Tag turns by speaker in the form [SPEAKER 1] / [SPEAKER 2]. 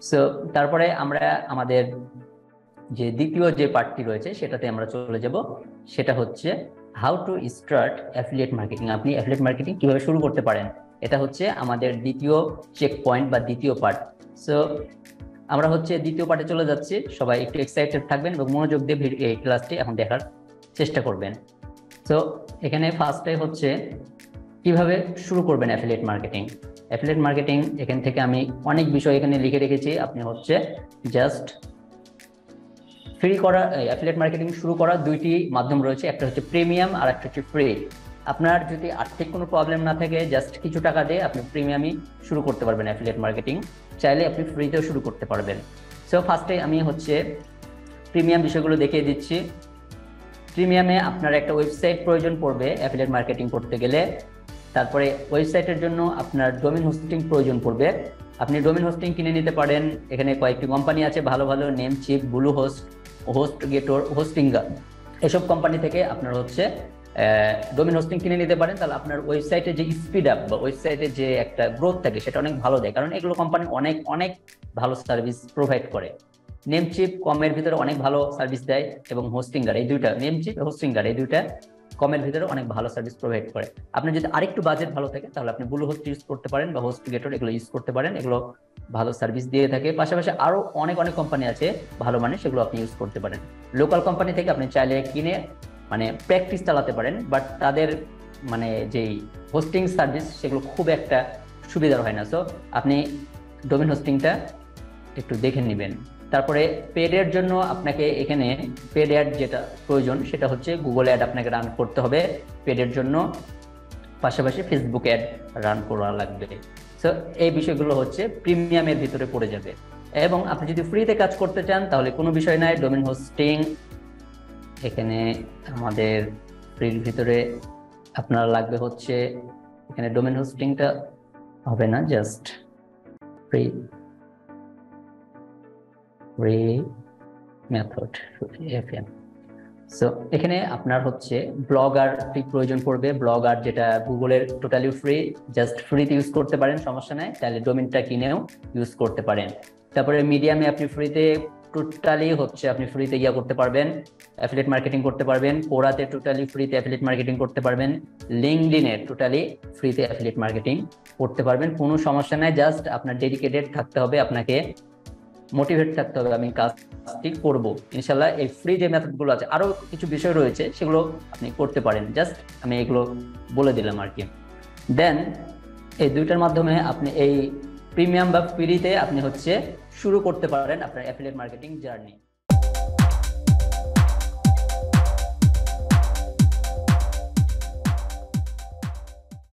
[SPEAKER 1] So তারপরে আমরা আমাদের যে দ্বিতীয় যে পার্টটি রয়েছে সেটাতে আমরা চলে যাব, সেটা হচ্ছে how to start affiliate marketing. আপনি অ্যাফিলিয়েট মার্কেটিং কিভাবে শুরু করতে পারেন, এটা হচ্ছে আমাদের দ্বিতীয় চেক পয়েন্ট বা দ্বিতীয় পার্ট। সো আমরা হচ্ছে দ্বিতীয় পার্টে চলে যাচ্ছি। সবাই একটু এক্সাইটেড থাকবেন এবং মনোযোগ দিয়ে এই ক্লাসটি এখন দেখার চেষ্টা করবেন। সো এখানে ফার্স্টে হচ্ছে কিভাবে শুরু করবেন অ্যাফিলিয়েট মার্কেটিং। অ্যাফিলিয়েট মার্কেটিং এখান থেকে আমি অনেক বিষয় এখানে লিখে রেখেছি। আপনি হচ্ছে জাস্ট ফ্রি করা অ্যাফিলিয়েট মার্কেটিং শুরু করার দুইটি মাধ্যম রয়েছে, একটা হচ্ছে প্রিমিয়াম আর একটা হচ্ছে ফ্রি। আপনার যদি আর্থিক কোনো প্রবলেম না থাকে, জাস্ট কিছু টাকা দিয়ে আপনি প্রিমিয়ামই শুরু করতে পারবেন অ্যাফিলিয়েট মার্কেটিং, চাইলে আপনি ফ্রিতেও শুরু করতে পারবেন। সো ফার্স্টে আমি হচ্ছে প্রিমিয়াম বিষয়গুলো দেখিয়ে দিচ্ছি। প্রিমিয়ামে আপনার একটা ওয়েবসাইট প্রয়োজন পড়বে অ্যাফিলিয়েট মার্কেটিং করতে গেলে। তারপরে ওয়েবসাইটের জন্য আপনার ডোমেইন হোস্টিং প্রয়োজন পড়বে। আপনি ডোমেইন হোস্টিং কিনে নিতে পারেন। এখানে কয়েকটি কোম্পানি আছে ভালো ভালো, নেমচিপ, ব্লুহোস্ট, হোস্টগেটর, হোস্টিঙ্গা, এসব কোম্পানি থেকে আপনার হচ্ছে ডোমেইন হোস্টিং কিনে নিতে পারেন। তাহলে আপনার ওয়েবসাইটে যে স্পিড আপ বা ওয়েবসাইটে যে একটা গ্রোথ থাকে সেটা অনেক ভালো দেয়, কারণ এগুলো কোম্পানি অনেক অনেক ভালো সার্ভিস প্রোভাইড করে। নেমচিপ কমের ভিতরে অনেক ভালো সার্ভিস দেয় এবং হোস্টিঙ্গার, এই দুইটা, নেমচিপ হোস্টিঙ্গার, এই দুইটা কমের ভিতরে অনেক ভালো সার্ভিস প্রোভাইড করে। আপনি যদি আরেকটু বাজেট ভালো থাকে তাহলে আপনি ব্লুহোস্ট ইউজ করতে পারেন বা হোস্টগেটর, এগুলো ইউজ করতে পারেন। এগুলো ভালো সার্ভিস দিয়ে থাকে। পাশাপাশি আরো অনেক অনেক কোম্পানি আছে ভালো মানে, সেগুলো আপনি ইউজ করতে পারেন। লোকাল কোম্পানি থেকে আপনি চাইলে কিনে মানে প্র্যাকটিস চালাতে পারেন, বাট তাদের মানে যেই হোস্টিং সার্ভিস সেগুলো খুব একটা সুবিধার হয় না। সো আপনি ডোমেইন হোস্টিংটা একটু দেখে নেবেন। তারপরে পেড এর জন্য আপনাকে এখানে পেড অ্যাড যেটা প্রয়োজন সেটা হচ্ছে গুগল অ্যাড আপনাকে রান করতে হবে পেডের জন্য, পাশাপাশি ফেসবুক অ্যাড রান করা লাগবে। সো এই বিষয়গুলো হচ্ছে প্রিমিয়ামের ভিতরে পড়ে যাবে। এবং আপনি যদি ফ্রিতে কাজ করতে চান তাহলে কোনো বিষয় নাই, ডোমেইন হোস্টিং এখানে আমাদের ফ্রির ভিতরে আপনার লাগবে হচ্ছে, এখানে ডোমেইন হোস্টিংটা হবে না, just free method FM. So এখানে আপনার হচ্ছে ব্লগার প্রয়োজন পড়বে। ব্লগার যেটা গুগলের টোটালি ফ্রি, জাস্ট ফ্রিতে ইউজ করতে পারেন, সমস্যা নাই, তাহলে ডোমেইনটা কিনেও ইউজ করতে পারেন। তারপরে মিডিয়ামে আপনি ফ্রিতে টোটালি হচ্ছে আপনি ফ্রিতে ইয়া করতে পারবেন, অ্যাফিলিয়েট মার্কেটিং করতে পারবেন। কোরাতে টোটালি ফ্রিতে অ্যাফিলিয়েট মার্কেটিং করতে পারবেন। লিঙ্কডইনে টোটালি ফ্রিতে অ্যাফিলিয়েট মার্কেটিং করতে পারবেন, কোনো সমস্যা নাই। জাস্ট আপনার ডেডিকেটেড থাকতে হবে, আপনাকে মোটিভেট থাকতে হবে, আমি কাজটি করব ইনশাল্লাহ। এই ফ্রি যে মেথডগুলো আছে, আরো কিছু বিষয় রয়েছে, সেগুলো আপনি করতে পারেন, জাস্ট আমি এগুলো বলে দিলাম আর কি। দেন এই দুইটার মাধ্যমে আপনি এই প্রিমিয়াম বা ফ্রিতে আপনি হচ্ছে শুরু করতে পারেন আপনার অ্যাফিলিয়েট মার্কেটিং জার্নি।